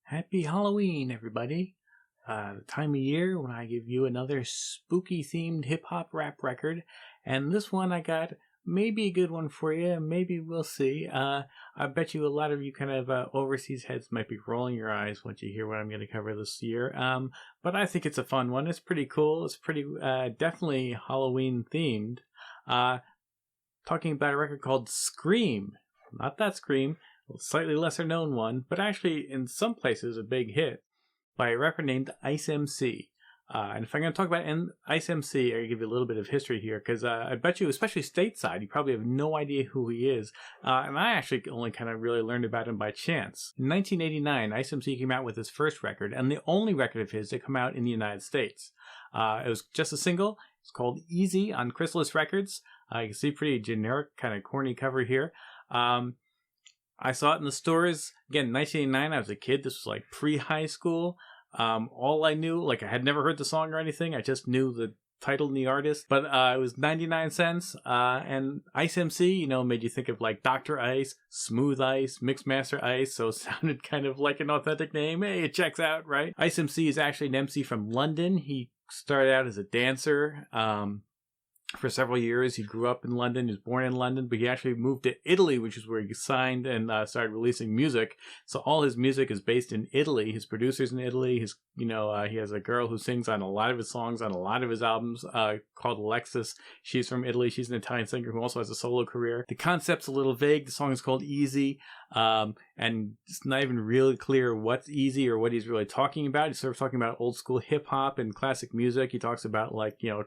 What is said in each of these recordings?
Happy Halloween, everybody. The time of year when I give you another spooky themed hip hop rap record. And this one I got maybe a good one for you. Maybe we'll see. I bet you a lot of you kind of overseas heads might be rolling your eyes once you hear what I'm going to cover this year. But I think it's a fun one. It's pretty cool. It's pretty definitely Halloween themed. Talking about a record called Scream. Not that Scream. A slightly lesser known one, but actually in some places a big hit by a rapper named Ice MC. And if I'm going to talk about Ice MC, I'm going to give you a little bit of history here, because I bet you, especially stateside, you probably have no idea who he is. And I actually only kind of really learned about him by chance. In 1989, Ice MC came out with his first record, and the only record of his to come out in the United States. It was just a single. It's called Easy on Chrysalis Records. You can see pretty generic, kind of corny cover here. I saw it in the stores, again, 1989, I was a kid, this was like pre-high school. All I knew, like I had never heard the song or anything, I just knew the title and the artist, but it was 99 cents, and Ice MC, you know, made you think of like Dr. Ice, Smooth Ice, Mixmaster Ice, so it sounded kind of like an authentic name. Hey, it checks out, right? Ice MC is actually an MC from London. He started out as a dancer, for several years. He grew up in London. He was born in London, but he actually moved to Italy, which is where he signed and started releasing music. So all his music is based in Italy. His producer's in Italy. He has a girl who sings on a lot of his songs, on a lot of his albums, called Alexis. She's from Italy. She's an Italian singer who also has a solo career. The concept's a little vague. The song is called Easy. And it's not even really clear what's easy or what he's really talking about. He's sort of talking about old school hip hop and classic music. He talks about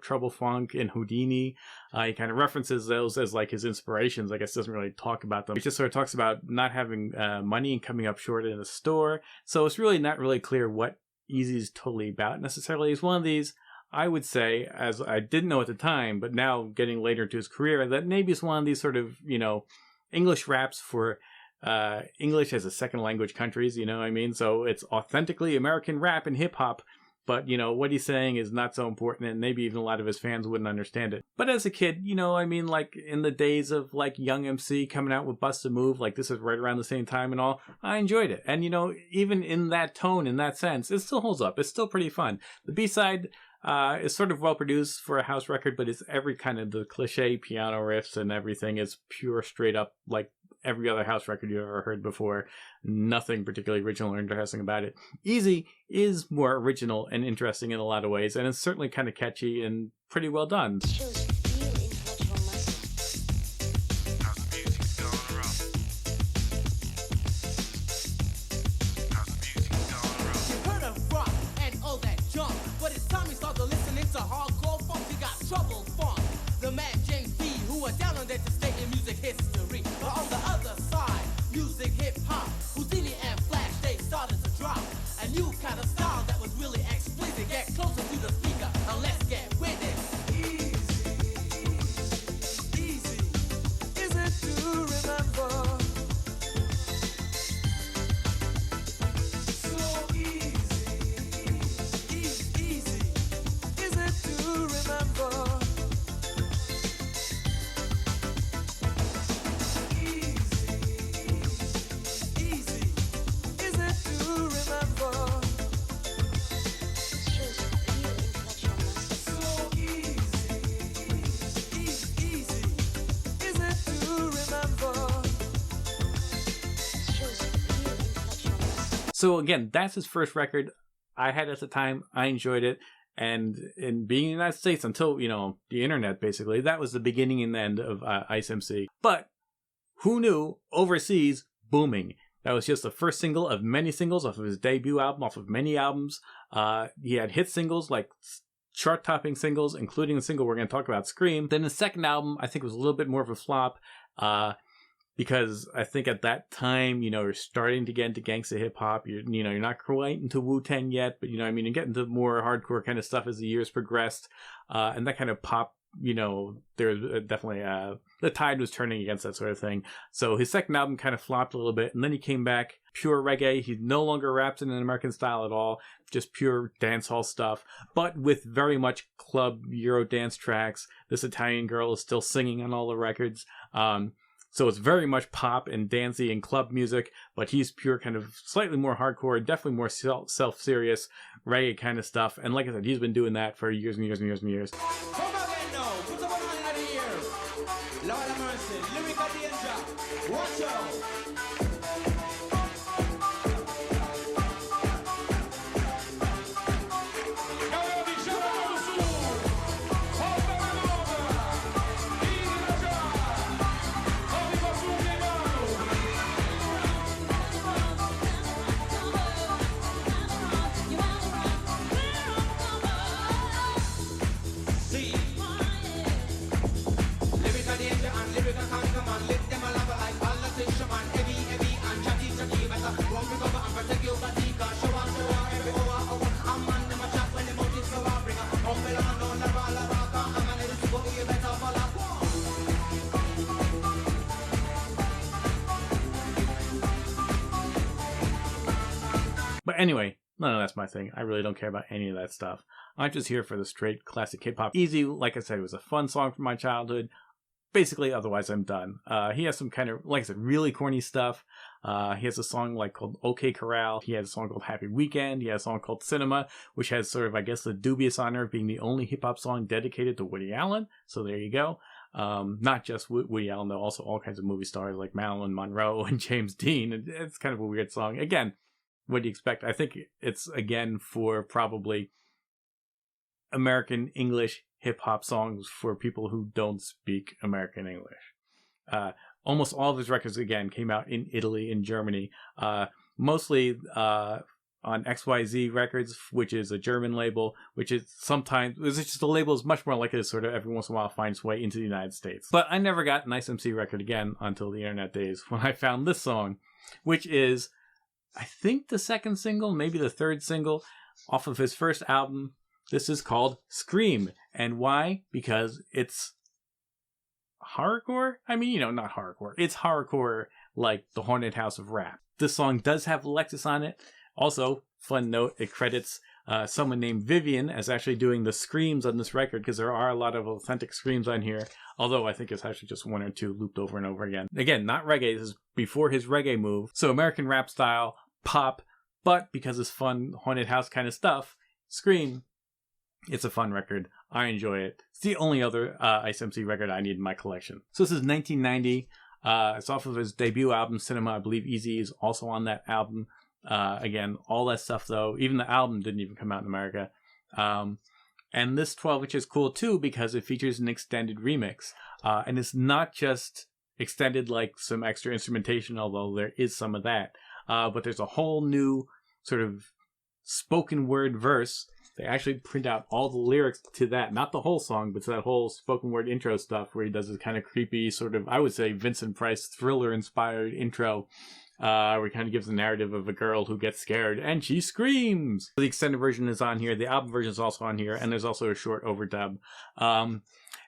Trouble Funk and Houdini. He kind of references those as like his inspirations. I guess doesn't really talk about them. He just sort of talks about not having money and coming up short in a store. So it's really not really clear what Easy is totally about necessarily. He's one of these, I would say, as I didn't know at the time, but now getting later into his career, that maybe it's one of these sort of, English raps for English as a second language countries, you know what I mean? So it's authentically American rap and hip hop, but what he's saying is not so important, and maybe even a lot of his fans wouldn't understand it. But as a kid, like in the days of like Young MC coming out with Bust a Move, like this is right around the same time and all, I enjoyed it. And even in that tone, in that sense, it still holds up. It's still pretty fun. The B-side is sort of well produced for a house record, but it's every kind of the cliche piano riffs and everything is pure straight up like every other house record you've ever heard before. Nothing particularly original or interesting about it. Easy is more original and interesting in a lot of ways, and it's certainly kind of catchy and pretty well done. Trouble Funk, the man James B, who are down on there to stay in music history. But on the other side, music hip hop, Houdini and Flash, they started to drop a new kind of style that was really explicit. Get closer to the speaker and let's get with it. Easy, is it to remember? So easy, is it to remember? So again, that's his first record. I had it at the time. I enjoyed it. And in being in the United States until, the internet, basically, that was the beginning and end of Ice MC. But who knew? Overseas, booming. That was just the first single of many singles off of his debut album, off of many albums. He had hit singles, like chart-topping singles, including the single we're going to talk about, Scream. Then his second album, I think, was a little bit more of a flop. Because I think at that time, you're starting to get into gangsta hip hop. You're not quite into Wu-Tang yet, but you're getting into more hardcore kind of stuff as the years progressed. And that kind of pop, there's definitely, the tide was turning against that sort of thing. So his second album kind of flopped a little bit, and then he came back, pure reggae. He no longer raps in an American style at all, just pure dancehall stuff, but with very much club Euro dance tracks. This Italian girl is still singing on all the records. So it's very much pop and dancey and club music, but he's pure kind of slightly more hardcore, definitely more self-serious reggae kind of stuff. And like I said, he's been doing that for years and years and years and years. Come again now, put someone on the ear. Lord of mercy, lyrical danger. Watch out. But anyway, none of that's my thing. I really don't care about any of that stuff. I'm just here for the straight classic hip-hop. Easy, like I said, it was a fun song from my childhood. Basically, otherwise I'm done. He has some kind of, like I said, really corny stuff. He has a song called OK Corral. He has a song called Happy Weekend. He has a song called Cinema, which has sort of, I guess, the dubious honor of being the only hip-hop song dedicated to Woody Allen. So there you go. Not just Woody Allen, though, also all kinds of movie stars like Marilyn Monroe and James Dean. It's kind of a weird song. Again, what do you expect? I think it's, again, for probably American English hip-hop songs for people who don't speak American English. Almost all of his records, again, came out in Italy and Germany. Mostly on XYZ Records, which is a German label, which is sometimes, it's just a label is much more likely to sort of every once in a while find its way into the United States. But I never got an Ice MC record again until the internet days when I found this song, which is, I think, the second single, maybe the third single off of his first album. This is called Scream. And why? Because it's horrorcore? I mean, not horrorcore. It's horrorcore like the Haunted House of Rap. This song does have Alexis on it. Also, fun note, it credits someone named Vivian as actually doing the screams on this record, because there are a lot of authentic screams on here, although I think it's actually just one or two looped over and over again. Again, not reggae. This is before his reggae move. So American rap style, pop, but because it's fun, haunted house kind of stuff, Scream. It's a fun record. I enjoy it. It's the only other Ice MC record I need in my collection. So this is 1990. It's off of his debut album, Cinema. I believe Easy is also on that album. Again, all that stuff, though. Even the album didn't even come out in America. And this 12-inch is cool, too, because it features an extended remix. And it's not just extended like some extra instrumentation, although there is some of that. But there's a whole new sort of spoken word verse. They actually print out all the lyrics to that, not the whole song, but to that whole spoken word intro stuff where he does this kind of creepy sort of, I would say, Vincent Price thriller-inspired intro, where he kind of gives the narrative of a girl who gets scared and she screams. The extended version is on here. The album version is also on here, and there's also a short overdub.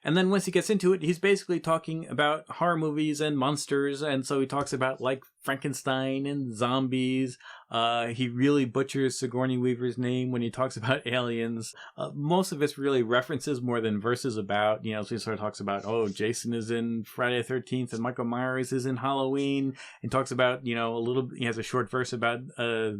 And then once he gets into it, he's basically talking about horror movies and monsters, and so he talks about, like, Frankenstein and zombies. He really butchers Sigourney Weaver's name when he talks about aliens. Most of it's really references more than verses about, so he sort of talks about, Jason is in Friday the 13th and Michael Myers is in Halloween, and talks about, he has a short verse about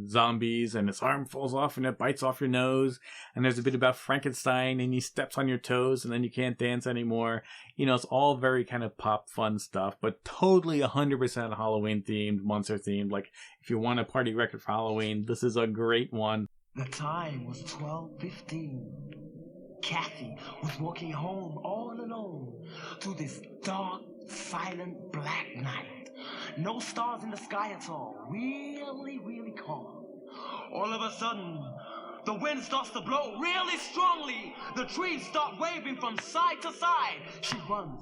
zombies, and his arm falls off and it bites off your nose, and there's a bit about Frankenstein and he steps on your toes and then you can't dance anymore. It's all very kind of pop fun stuff, but totally 100% Halloween themed, monster themed. Like, if you want a party record for Halloween, this is a great one. The time was 12:15. Kathy was walking home all alone through this dark, silent, black night. No stars in the sky at all. Really, really calm. All of a sudden, the wind starts to blow really strongly. The trees start waving from side to side. She runs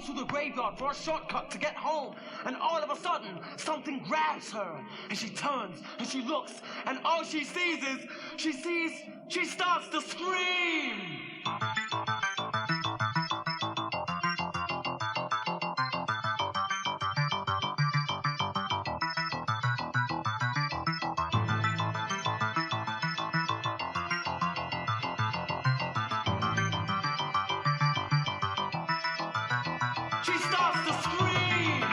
through the graveyard for a shortcut to get home. And all of a sudden, something grabs her. And she turns and she looks. And all she sees is, she starts to scream. She starts to scream.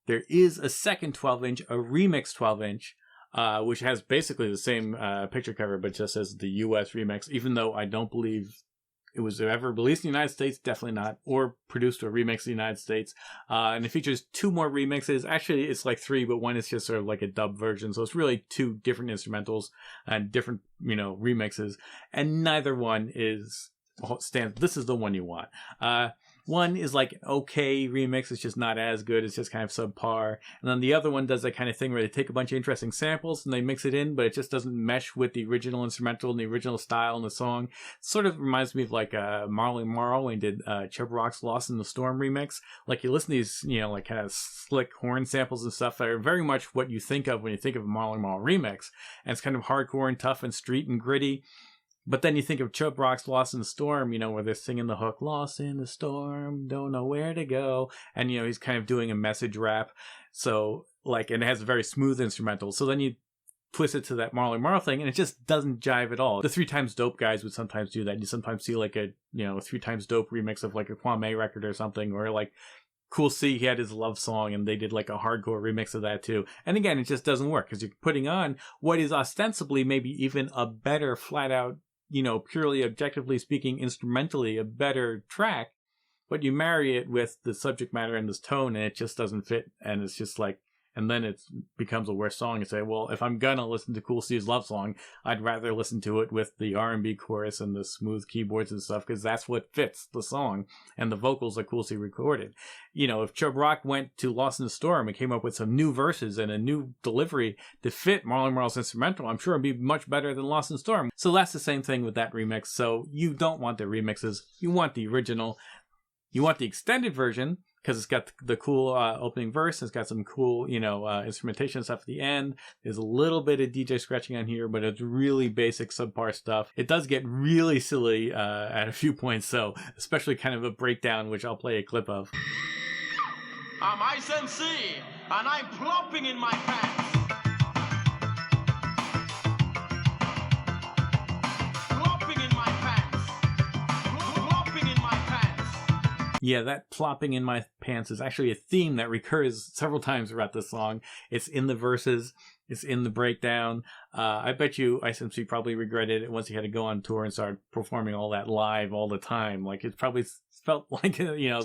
There is a second 12-inch, a remix 12-inch, which has basically the same picture cover, but just says the U.S. remix, even though I don't believe it was ever released in the United States, definitely not, or produced or remixed in the United States. And it features 2 more remixes. Actually, it's like 3, but one is just sort of like a dub version. So it's really 2 different instrumentals and different, remixes. And neither one stands. This is the one you want. One is like an okay remix. It's just not as good. It's just kind of subpar. And then the other one does that kind of thing where they take a bunch of interesting samples and they mix it in, but it just doesn't mesh with the original instrumental and the original style in the song. It sort of reminds me of like Marley Marl when he did Chubb Rock's Lost in the Storm remix. Like you listen to these, like kind of slick horn samples and stuff that are very much what you think of when you think of a Marley Marl remix. And it's kind of hardcore and tough and street and gritty. But then you think of Chubb Rock's Lost in the Storm, where they're singing the hook, lost in the storm, don't know where to go. And, he's kind of doing a message rap. So, and it has a very smooth instrumental. So then you twist it to that Marley Marl thing, and it just doesn't jive at all. The 3 Times Dope guys would sometimes do that. You sometimes see like a, 3 Times Dope remix of like a Kwame record or something, or like Cool C, he had his love song, and they did like a hardcore remix of that too. And again, it just doesn't work because you're putting on what is ostensibly maybe even a better flat out, purely objectively speaking, instrumentally a better track, but you marry it with the subject matter and this tone and it just doesn't fit. And it's just like, and then it becomes a worse song and say, well, if I'm gonna listen to Cool C's love song, I'd rather listen to it with the R&B chorus and the smooth keyboards and stuff, because that's what fits the song and the vocals that Cool C recorded. If Chubb Rock went to Lost in the Storm and came up with some new verses and a new delivery to fit Marley Marl's instrumental, I'm sure it'd be much better than Lost in the Storm. So that's the same thing with that remix. So you don't want the remixes. You want the original. You want the extended version, because it's got the cool opening verse. It's got some cool, instrumentation stuff at the end. There's a little bit of DJ scratching on here, but it's really basic subpar stuff. It does get really silly at a few points, so especially kind of a breakdown, which I'll play a clip of. I'm Ice MC, and I'm plopping in my pants. Plopping in my pants. Plopping in my pants. Yeah, that plopping in my pants is actually a theme that recurs several times throughout the song. It's in the verses. It's in the breakdown. I bet you Ice MC probably regretted it once he had to go on tour and start performing all that live all the time. Like, it probably felt like,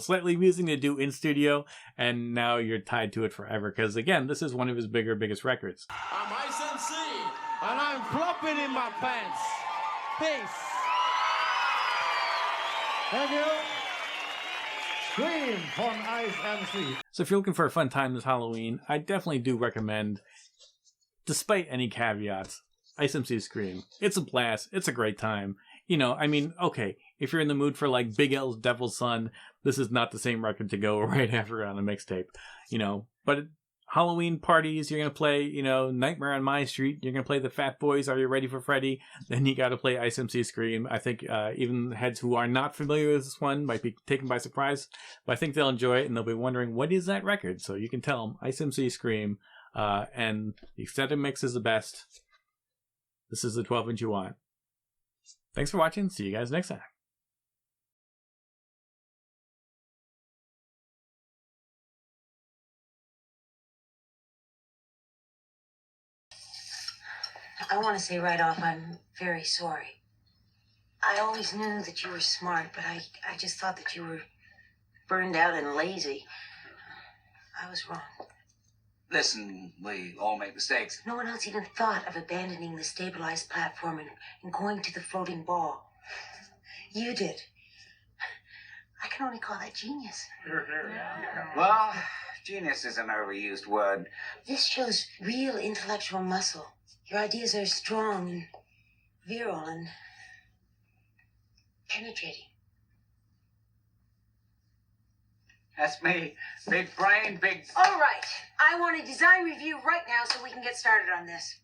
slightly amusing to do in studio, and now you're tied to it forever. Because, again, this is one of his biggest records. I'm Ice MC, and I'm plopping in my pants. Peace. Thank you. Scream from Ice MC. So if you're looking for a fun time this Halloween, I definitely do recommend, despite any caveats, Ice MC Scream. It's a blast. It's a great time. Okay, if you're in the mood for like Big L's Devil's Son, this is not the same record to go right after on a mixtape. But Halloween parties, you're going to play, Nightmare on My Street. You're going to play the Fat Boys, Are You Ready for Freddy? Then you got to play Ice MC Scream. I think even heads who are not familiar with this one might be taken by surprise, but I think they'll enjoy it and they'll be wondering, what is that record? So you can tell them Ice MC Scream, and the extended mix is the best. This is the 12-inch you want. Thanks for watching. See you guys next time. I want to say right off, I'm very sorry. I always knew that you were smart, but I just thought that you were burned out and lazy. I was wrong. Listen, we all make mistakes. No one else even thought of abandoning the stabilized platform and going to the floating ball. You did. I can only call that genius. Well, genius is an overused word. This shows real intellectual muscle. Your ideas are strong and virile and penetrating. That's me. Big brain, big... All right. I want a design review right now so we can get started on this.